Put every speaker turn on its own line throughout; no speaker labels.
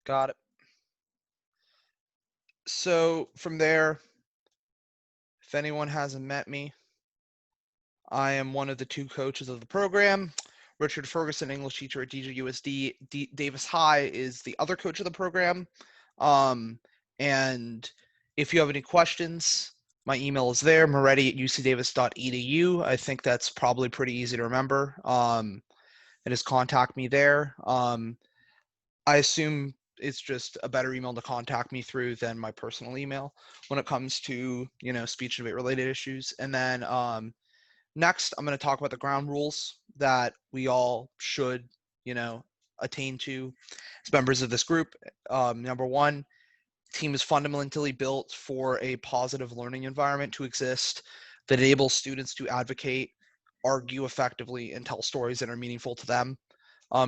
Got it. So from there, if anyone hasn't met me, I am one of the two coaches of the program. Richard Ferguson, English teacher at DJUSD. Davis High is the other coach of the program. And if you have any questions, my email is there, moretti@ucdavis.edu. I think that's probably pretty easy to remember. And just contact me there. I assume it's just a better email to contact me through than my personal email when it comes to, speech and debate related issues. And then next, I'm going to talk about the ground rules that we all should, attain to as members of this group. Number one, team is fundamentally built for a positive learning environment to exist that enables students to advocate, argue effectively, and tell stories that are meaningful to them.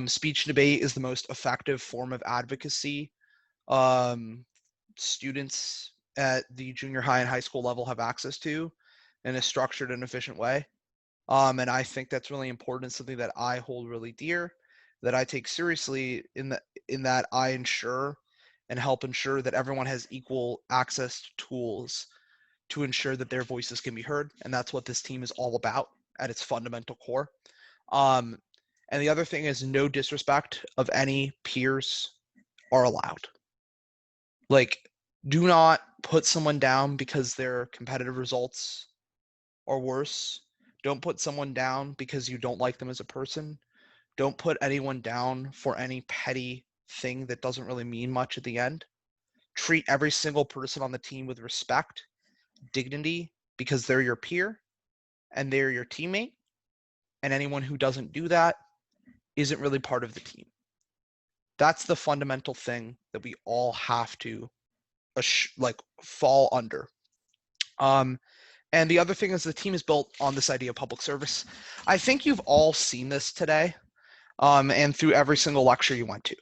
Speech and debate is the most effective form of advocacy students at the junior high and high school level have access to in a structured and efficient way. And I think that's really important, something that I hold really dear, that I take seriously in that I ensure and help ensure that everyone has equal access to tools to ensure that their voices can be heard. And that's what this team is all about at its fundamental core. And the other thing is no disrespect of any peers are allowed. Like, do not put someone down because their competitive results are worse. Don't put someone down because you don't like them as a person. Don't put anyone down for any petty thing that doesn't really mean much at the end. Treat every single person on the team with respect, dignity, because they're your peer and they're your teammate. And anyone who doesn't do that isn't really part of the team. That's the fundamental thing that we all have to fall under. And the other thing is the team is built on this idea of public service. I think you've all seen this today, and through every single lecture you went to.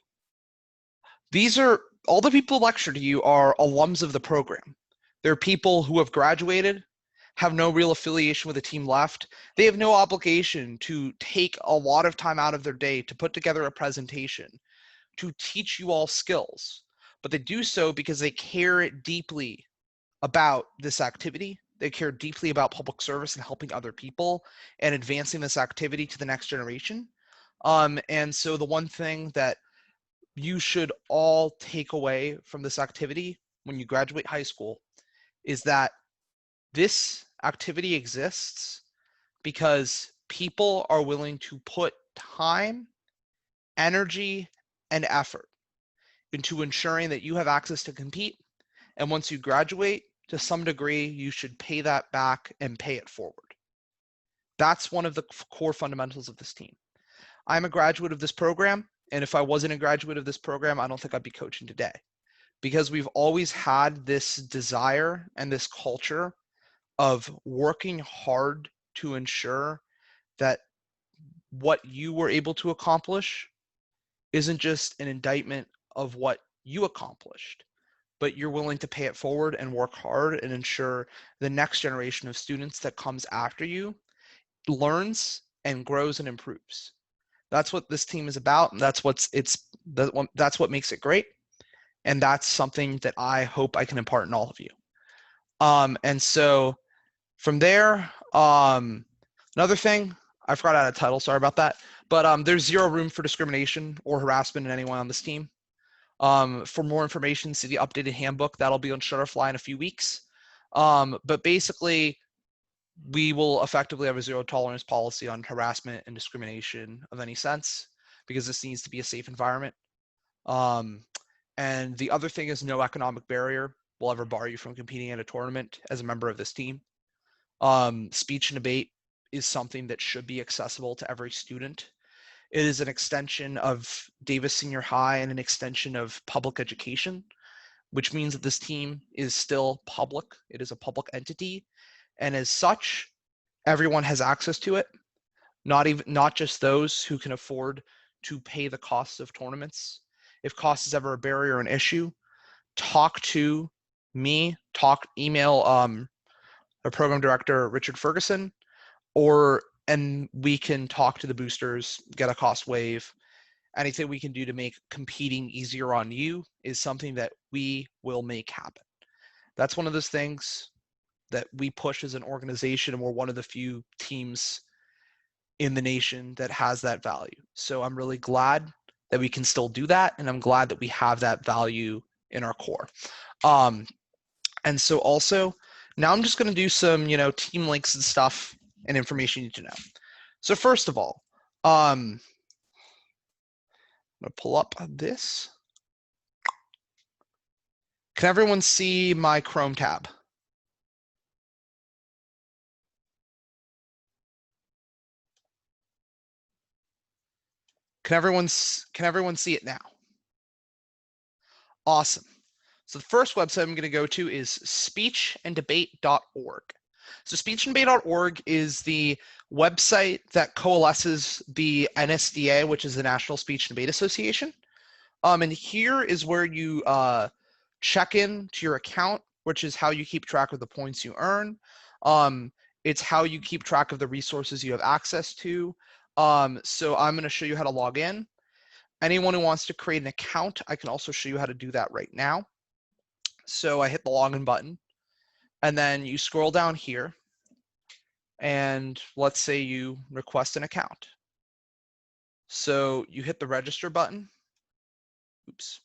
These are all the people who lecture to you are alums of the program. They're people who have graduated, have no real affiliation with the team left. They have no obligation to take a lot of time out of their day to put together a presentation, to teach you all skills. But they do so because they care deeply about this activity. They care deeply about public service and helping other people and advancing this activity to the next generation. And so the one thing that you should all take away from this activity when you graduate high school is that this activity exists because people are willing to put time, energy, and effort into ensuring that you have access to compete. And once you graduate, to some degree, you should pay that back and pay it forward. That's one of the core fundamentals of this team. I'm a graduate of this program, and if I wasn't a graduate of this program, I don't think I'd be coaching today, because we've always had this desire and this culture of working hard to ensure that what you were able to accomplish isn't just an indictment of what you accomplished, but you're willing to pay it forward and work hard and ensure the next generation of students that comes after you learns and grows and improves. That's what this team is about, and that's what makes it great. And that's something that I hope I can impart in all of you. And so from there, another thing, I forgot out a title, sorry about that, but there's zero room for discrimination or harassment in anyone on this team. For more information, see the updated handbook. That'll be on Shutterfly in a few weeks. But basically, we will effectively have a zero tolerance policy on harassment and discrimination of any sense, because this needs to be a safe environment. And the other thing is no economic barrier will ever bar you from competing at a tournament as a member of this team. Speech and debate is something that should be accessible to every student. It is an extension of Davis Senior High and an extension of public education, which means that this team is still public. It is a public entity, and as such, everyone has access to it. Not just those who can afford to pay the costs of tournaments. If cost is ever a barrier or an issue, talk to me. Email our program director, Richard Ferguson, and we can talk to the boosters, get a cost waive, anything we can do to make competing easier on you is something that we will make happen. That's one of those things that we push as an organization, and we're one of the few teams in the nation that has that value. So I'm really glad that we can still do that, and I'm glad that we have that value in our core. And so also, now I'm just going to do some, team links and stuff and information you need to know. So first of all, I'm going to pull up this. Can everyone see my Chrome tab? Can everyone see it now? Awesome. So the first website I'm going to go to is speechanddebate.org. So speechanddebate.org is the website that coalesces the NSDA, which is the National Speech and Debate Association. And here is where you check in to your account, which is how you keep track of the points you earn. It's how you keep track of the resources you have access to. So I'm going to show you how to log in. Anyone who wants to create an account, I can also show you how to do that right now. So I hit the login button, and then you scroll down here, and let's say you request an account. So you hit the register button. Oops.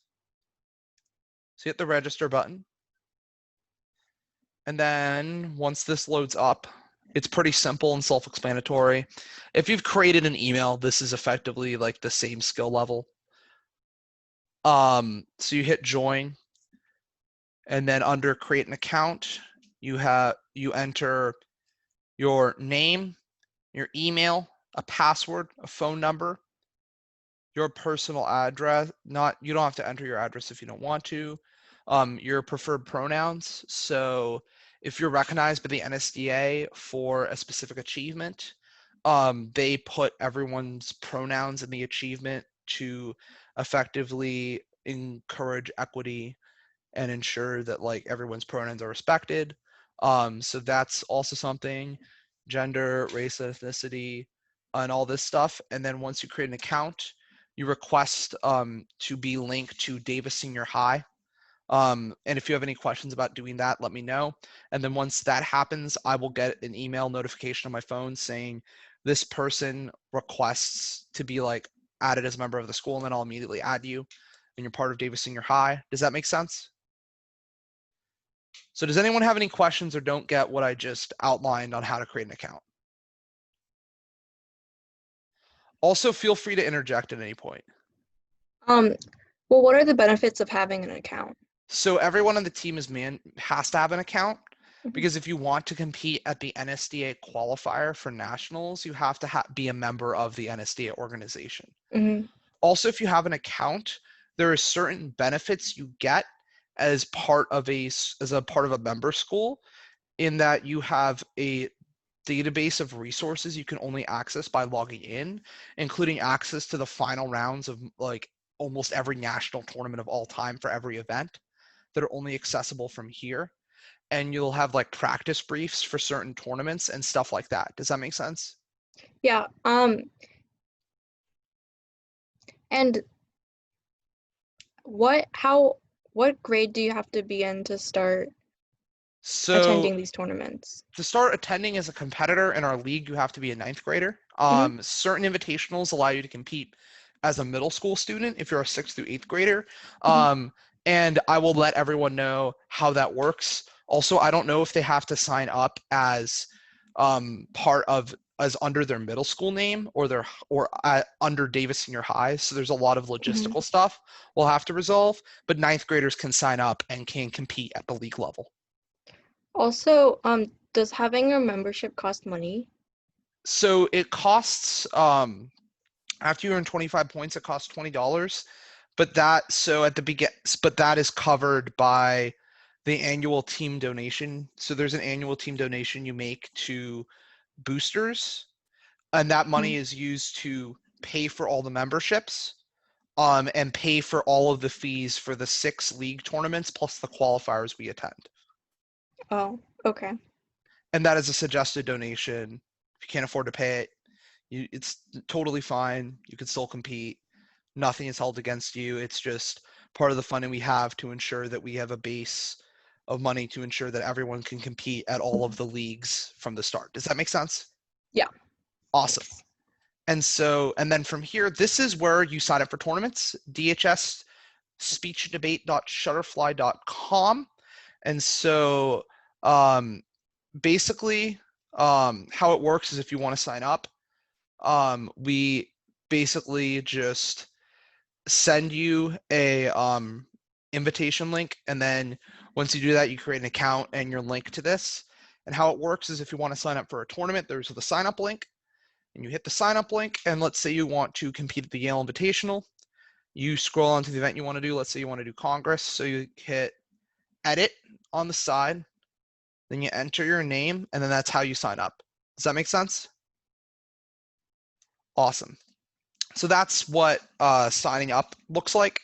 So you hit the register button. And then once this loads up, it's pretty simple and self-explanatory. If you've created an email, this is effectively like the same skill level. So you hit join, and then under create an account, you enter your name, your email, a password, a phone number, your personal address. You don't have to enter your address if you don't want to. Your preferred pronouns. So if you're recognized by the NSDA for a specific achievement, they put everyone's pronouns in the achievement to effectively encourage equity and ensure that like everyone's pronouns are respected. So that's also something, gender, race, ethnicity, and all this stuff. And then once you create an account, you request to be linked to Davis Senior High. And if you have any questions about doing that, let me know. And then once that happens, I will get an email notification on my phone saying this person requests to be like added as a member of the school, and then I'll immediately add you and you're part of Davis Senior High. Does that make sense? So does anyone have any questions or don't get what I just outlined on how to create an account? Also, feel free to interject at any point.
Well, what are the benefits of having an account?
So everyone on the team has to have an account,
Mhm.
because if you want to compete at the NSDA qualifier for nationals, you have to be a member of the NSDA organization.
Mhm.
Also, if you have an account, there are certain benefits you get as part of a member school, in that you have a database of resources you can only access by logging in, including access to the final rounds of like almost every national tournament of all time for every event that are only accessible from here. And you'll have like practice briefs for certain tournaments and stuff like that. Does that make sense?
Yeah. And what grade do you have to be in to start
So
attending these tournaments?
to start attending as a competitor in our league, you have to be a ninth grader.
Mhm.
Certain invitationals allow you to compete as a middle school student if you're a sixth through eighth grader.
Mhm.
And I will let everyone know how that works. Also, I don't know if they have to sign up as as under their middle school name or under Davis Senior High. So there's a lot of logistical stuff we'll have to resolve. But ninth graders can sign up and can compete at the league level.
Also, does having a membership cost money?
So it costs after you earn 25 points, it costs $20. But that is covered by the annual team donation. So there's an annual team donation you make to boosters, and that money is used to pay for all the memberships, and pay for all of the fees for the 6 league tournaments plus the qualifiers we attend.
Oh, okay.
And that is a suggested donation. If you can't afford to pay it, it's totally fine. You can still compete. Nothing is held against you. It's just part of the funding we have to ensure that we have a base of money to ensure that everyone can compete at all of the leagues from the start. Does that make sense?
Yeah.
Awesome. And then from here, this is where you sign up for tournaments. DHS speechdebate.shutterfly.com. And so basically how it works is if you want to sign up, we basically just send you a invitation link, and then once you do that, you create an account and your link to this. And how it works is if you want to sign up for a tournament, there's the sign up link, and you hit the sign up link, and let's say you want to compete at the Yale Invitational. You scroll onto the event you want to do. Let's say you want to do Congress, so you hit edit on the side, then you enter your name, and then that's how you sign up. Does that make sense? Awesome. So that's what signing up looks like.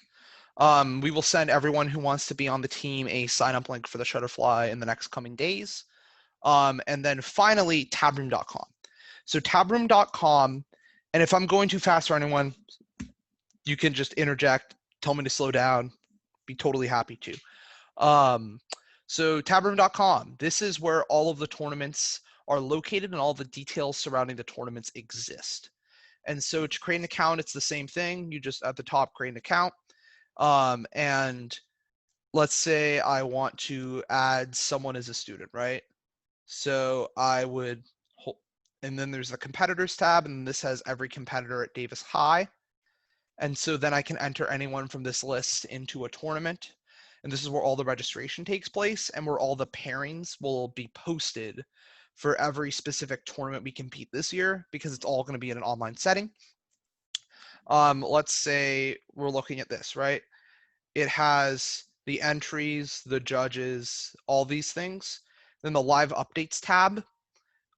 We will send everyone who wants to be on the team a sign up link for the Shutterfly in the next coming days. And then finally, tabroom.com. So tabroom.com, and if I'm going too fast for anyone, you can just interject, tell me to slow down, be totally happy to. So tabroom.com, this is where all of the tournaments are located and all the details surrounding the tournaments exist. And so to create an account, it's the same thing. You just at the top create an account. And let's say I want to add someone as a student, right? So I would, and then there's the competitors tab, and this has every competitor at Davis High. And so then I can enter anyone from this list into a tournament. And this is where all the registration takes place and where all the pairings will be posted for every specific tournament we compete this year, because it's all going to be in an online setting. Let's say we're looking at this, right? It has the entries, the judges, all these things. Then the live updates tab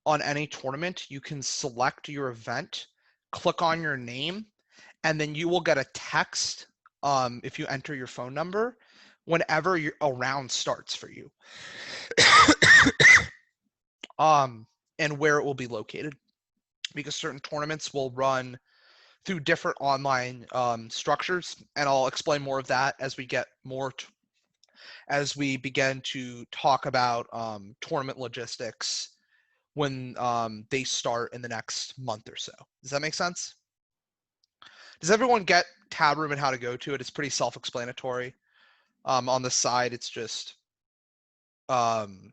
on any tournament, you can select your event, click on your name, and then you will get a text if you enter your phone number whenever a round starts for you. And where it will be located, because certain tournaments will run through different online structures, and I'll explain more of that as we get more as we begin to talk about tournament logistics when they start in the next month or so. Does that make sense? Does everyone get Tabroom and how to go to it? It's pretty self-explanatory. On the side, it's just on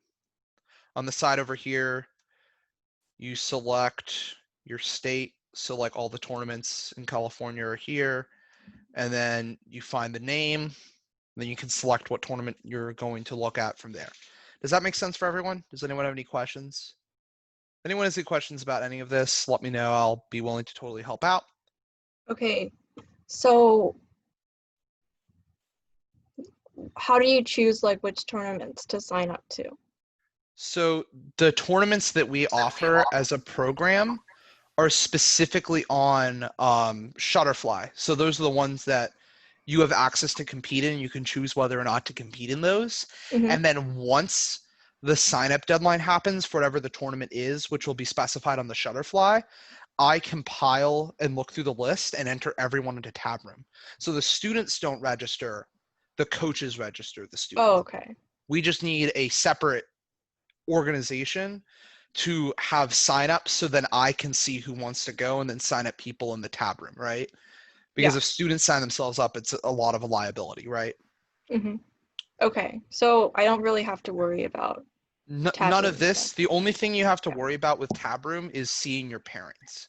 the side over here, you select your state. So like all the tournaments in California are here, and then you find the name, then you can select what tournament you're going to look at from there. Does that make sense for everyone? Does anyone have any questions? If anyone has any questions about any of this, let me know. I'll be willing to totally help out.
Okay, so how do you choose like which tournaments to sign up to?
So the tournaments that we offer as a program are specifically on Shutterfly. So those are the ones that you have access to compete in. You can choose whether or not to compete in those.
Mm-hmm.
And then once the sign-up deadline happens for whatever the tournament is, which will be specified on the Shutterfly, I compile and look through the list and enter everyone into Tabroom. So the students don't register, the coaches register the students.
Oh, okay.
We just need a separate organization to have signups so then I can see who wants to go and then sign up people in the Tabroom, right? Because if students sign themselves up, it's a lot of a liability, right?
Mm-hmm. Okay, so I don't really have to worry about
None of this.
stuff.
The only thing you have to worry about with Tabroom is seeing your parents.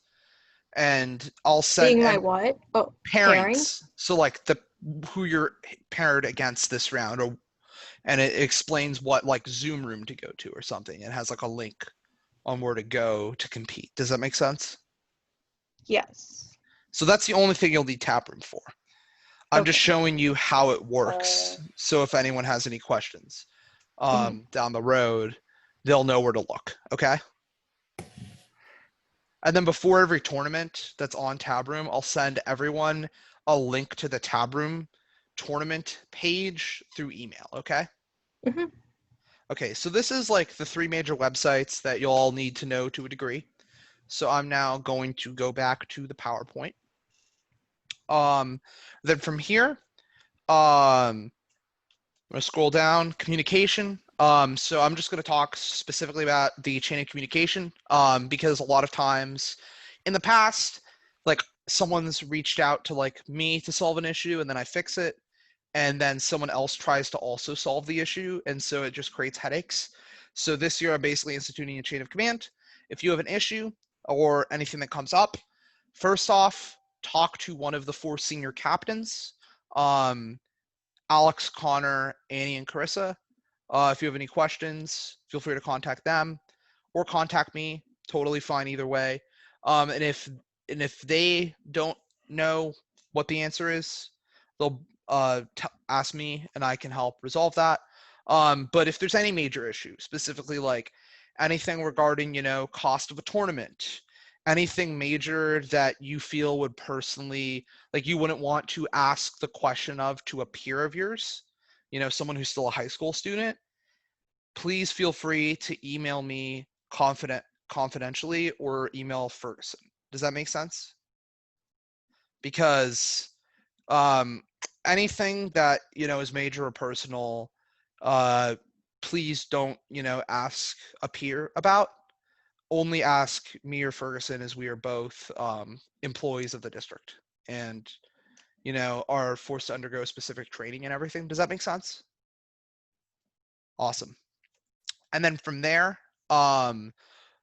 And I'll send
Seeing my what? Oh,
pairings. So like who you're paired against this round, and it explains what like Zoom room to go to or something. It has like a link on where to go to compete. Does that make sense?
Yes.
So that's the only thing you'll need Taproom for. I'm just
Okay.
showing you how it works. So if anyone has any questions down the road, they'll know where to look. Okay. And then before every tournament that's on Tabroom, I'll send everyone a link to the Tabroom tournament page through email. Okay.
Mm-hmm.
Okay. So this is like the 3 major websites that you'll all need to know to a degree. So I'm now going to go back to the PowerPoint. Then from here, I'm gonna scroll down, communication. So I'm just gonna talk specifically about the chain of communication, because a lot of times in the past, like someone's reached out to like me to solve an issue and then I fix it, and then someone else tries to also solve the issue, and so it just creates headaches. So this year I'm basically instituting a chain of command. If you have an issue or anything that comes up, first off, talk to one of the 4 senior captains. Um, Alex, Connor, Annie, and Carissa. If you have any questions, feel free to contact them or contact me. Totally fine either way. And if they don't know what the answer is, they'll ask me and I can help resolve that. But if there's any major issue, specifically like anything regarding, cost of a tournament, anything major that you feel would personally, like you wouldn't want to ask the question of to a peer of yours, someone who's still a high school student, please feel free to email me confidentially or email Ferguson. Does that make sense? Because um, anything that is major or personal, uh, please don't ask a peer about. Only ask me or Ferguson, as we are both employees of the district and are forced to undergo specific training and everything. Does that make sense? Awesome. And then from there,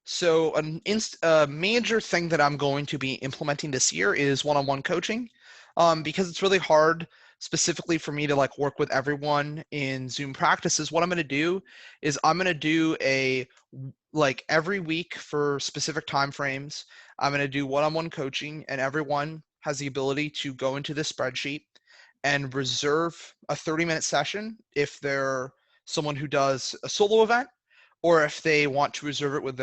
so a major thing that I'm going to be implementing this year is one-on-one coaching, because it's really hard specifically for me to like work with everyone in Zoom practices. What I'm going to do is I'm going to do like every week for specific time frames, I'm going to do one-on-one coaching, and everyone has the ability to go into this spreadsheet and reserve a 30-minute session if they're someone who does a solo event, or if they want to reserve it with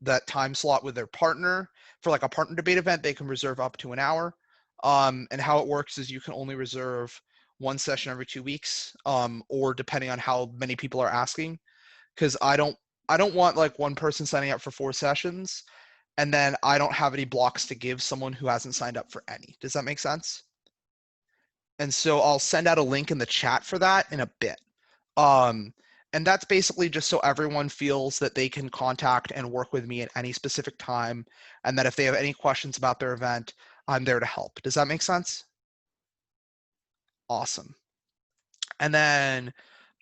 that time slot with their partner for like a partner debate event, they can reserve up to an hour. And how it works is you can only reserve one session every 2 weeks, or depending on how many people are asking, because I don't want like one person signing up for 4 sessions and then I don't have any blocks to give someone who hasn't signed up for any. Does that make sense? And so I'll send out a link in the chat for that in a bit. Um, and that's basically just so everyone feels that they can contact and work with me at any specific time, and that if they have any questions about their event, I'm there to help. Does that make sense? Awesome. And then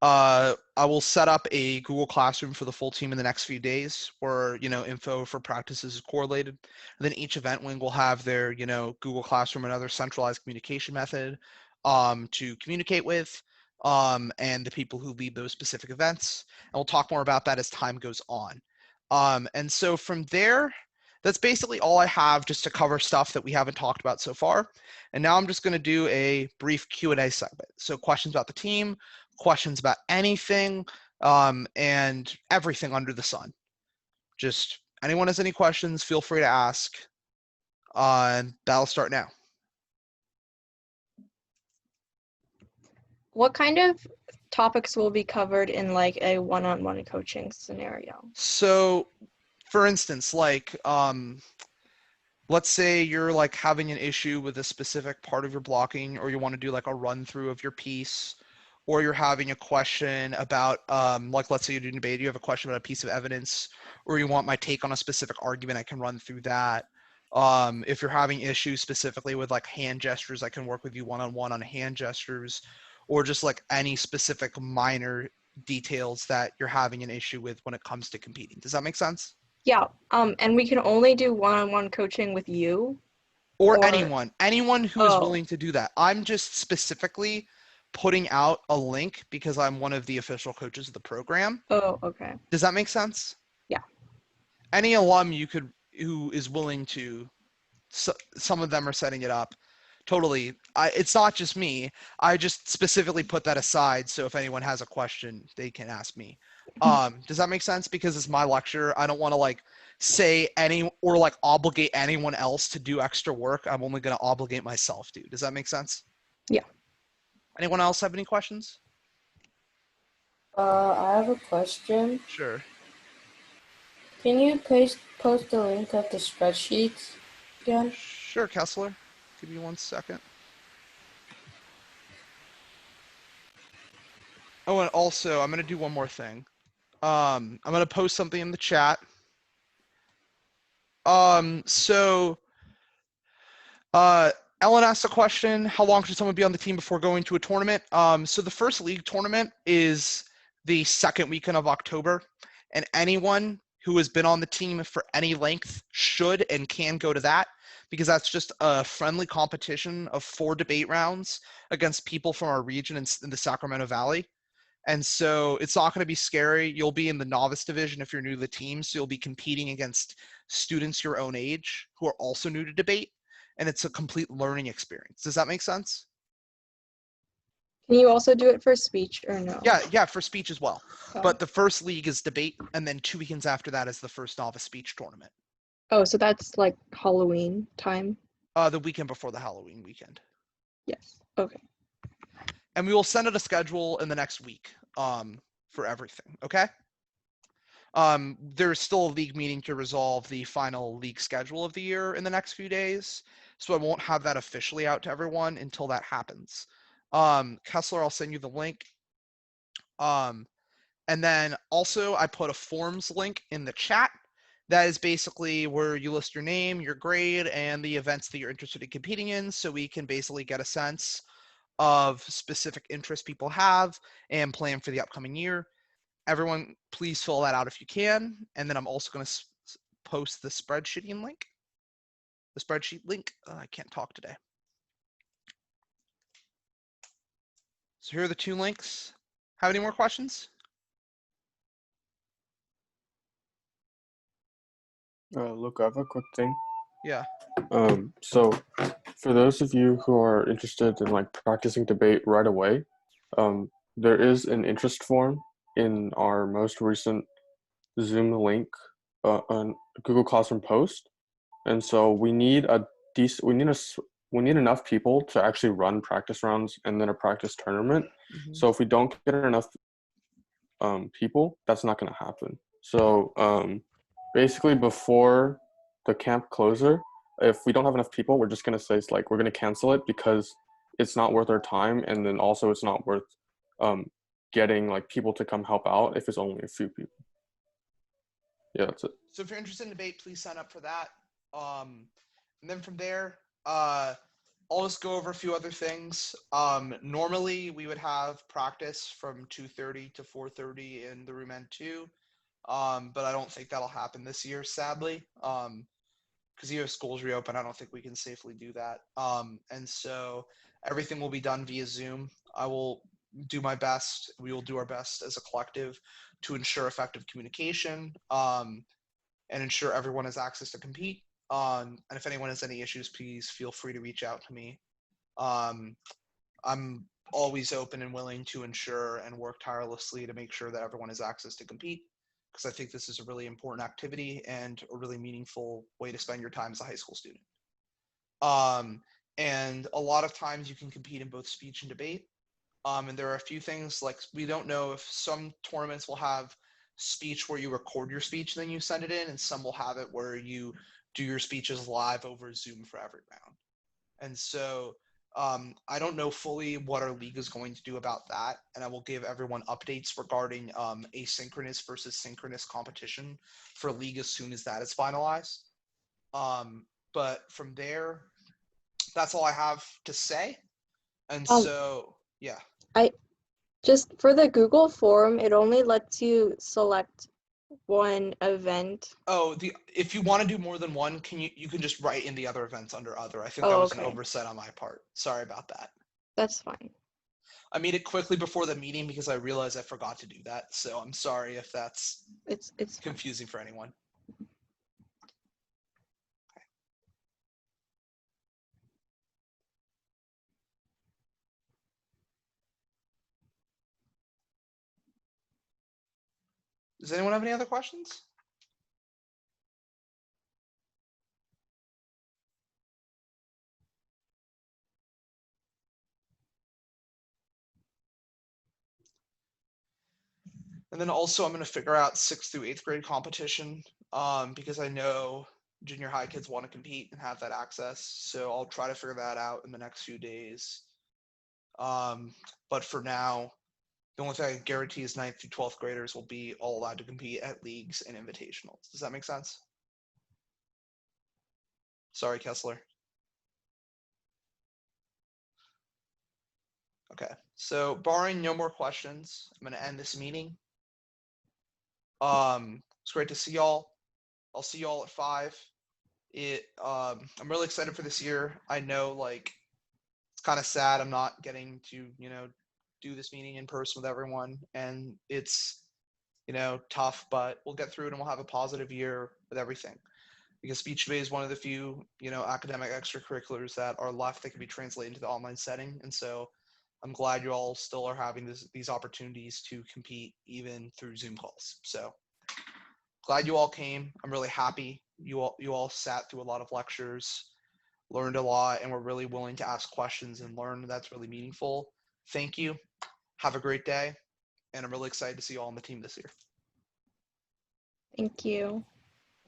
I will set up a Google Classroom for the full team in the next few days where, info for practices is correlated. And then each event wing will have their, Google Classroom and other centralized communication method to communicate with, and the people who lead those specific events. And we'll talk more about that as time goes on. And so from there, that's basically all I have just to cover stuff that we haven't talked about so far. And now I'm just going to do a brief Q&A segment. So questions about the team, questions about anything, and everything under the sun. Just anyone has any questions, feel free to ask. And that'll start now.
What kind of topics will be covered in like a one-on-one coaching scenario?
So for instance, like let's say you're like having an issue with a specific part of your blocking, or you want to do like a run through of your piece, or you're having a question about like let's say you're doing debate, you have a question about a piece of evidence, or you want my take on a specific argument, I can run through that. If you're having issues specifically with like hand gestures, I can work with you one-on-one on hand gestures, or just like any specific minor details that you're having an issue with when it comes to competing. Does that make sense?
Yeah, and we can only do one-on-one coaching with you,
Or
or
anyone who is
oh,
willing to do that. I'm just specifically putting out a link because I'm one of the official coaches of the program.
oh, okay.
Does that make sense?
Yeah.
Any alum who is willing to, some of them are setting it up. Totally. It's not just me. I just specifically put that aside so if anyone has a question, they can ask me. Does that make sense? Because it's my lecture. I don't want to like say any or like obligate anyone else to do extra work. I'm only going to obligate myself to. Does that make sense?
Yeah.
Anyone else have any questions?
I have a question.
Sure.
Can you post the link of the spreadsheets again?
Sure, Kessler. Give me 1 second. Oh, and also I'm gonna do one more thing. I'm gonna post something in the chat. So Ellen asked a question: how long should someone be on the team before going to a tournament? So the first league tournament is the second weekend of October, and anyone who has been on the team for any length should and can go to that, because that's just a friendly competition of 4 debate rounds against people from our region in the Sacramento Valley. And so it's not going to be scary. You'll be in the novice division if you're new to the team. So you'll be competing against students your own age who are also new to debate. And it's a complete learning experience. Does that make sense?
Can you also do it for speech or no?
Yeah, for speech as well.
Oh.
But the first league is debate, and then 2 weekends after that is the first novice speech tournament.
Oh, so that's like Halloween time?
The weekend before the Halloween weekend.
Yes. Okay.
And we will send out a schedule in the next week for everything, okay? There's still a league meeting to resolve the final league schedule of the year in the next few days, so I won't have that officially out to everyone until that happens. Kessler, I'll send you the link. And then also I put a forms link in the chat. That is basically where you list your name, your grade, and the events that you're interested in competing in, so we can basically get a sense of specific interests people have and plan for the upcoming year. Everyone, please fill that out if you can. And then I'm also going to post the spreadsheet link. The spreadsheet link. I can't talk today. So here are the 2 links. Have any more questions?
Look, I have a quick thing.
Yeah.
So for those of you who are interested in like practicing debate right away, there is an interest form in our most recent Zoom link on Google Classroom post, and so we need enough people to actually run practice rounds and then a practice tournament.
Mm-hmm.
So if we don't get enough people, that's not going to happen. So basically before the camp closer, if we don't have enough people, we're just going to say it's like we're going to cancel it because it's not worth our time, and then also it's not worth getting like people to come help out if it's only a few people. Yeah, that's it.
So if you're interested in debate, please sign up for that. And then from there, I'll just go over a few other things. Normally we would have practice from 2:30 to 4:30 in the room N2, but I don't think that'll happen this year, sadly. Because you have schools reopen, I don't think we can safely do that. And so everything will be done via Zoom. I will do my best. We will do our best as a collective to ensure effective communication and ensure everyone has access to compete. And if anyone has any issues, please feel free to reach out to me. I'm always open and willing to ensure and work tirelessly to make sure that everyone has access to compete, because I think this is a really important activity and a really meaningful way to spend your time as a high school student. And a lot of times you can compete in both speech and debate. And there are a few things like we don't know if some tournaments will have speech where you record your speech and then you send it in, and some will have it where you do your speeches live over Zoom for every round. And so I don't know fully what our league is going to do about that, and I will give everyone updates regarding asynchronous versus synchronous competition for league as soon as that is finalized. But from there, that's all I have to say. And so, yeah.
Just for the Google form, it only lets you select one event.
Oh, if you want to do more than one, you can just write in the other events under other. I think that was an oversight on my part. Sorry about that.
That's fine.
I made it quickly before the meeting because I realized I forgot to do that. So I'm sorry if that's
it's
confusing for anyone. Okay. Does anyone have any other questions? And then also I'm going to figure out 6th through 8th grade competition because I know junior high kids want to compete and have that access. So I'll try to figure that out in the next few days. But for now, The only thing I can guarantee is 9th through 12th graders will be all allowed to compete at leagues and invitationals. Does that make sense? Sorry, Kessler. Okay, so barring no more questions, I'm going to end this meeting. It's great to see y'all. I'll see y'all at 5. I'm really excited for this year. I know, like, it's kind of sad I'm not getting to, do this meeting in person with everyone, and it's, tough, but we'll get through it and we'll have a positive year with everything. Because speech debate is one of the few, academic extracurriculars that are left that can be translated into the online setting. And so I'm glad you all still are having these opportunities to compete even through Zoom calls. So glad you all came. I'm really happy you all sat through a lot of lectures, learned a lot, and were really willing to ask questions and learn. That's really meaningful. Thank you. Have a great day. And I'm really excited to see you all on the team this year.
Thank you.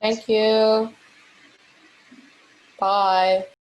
Thank you. Bye.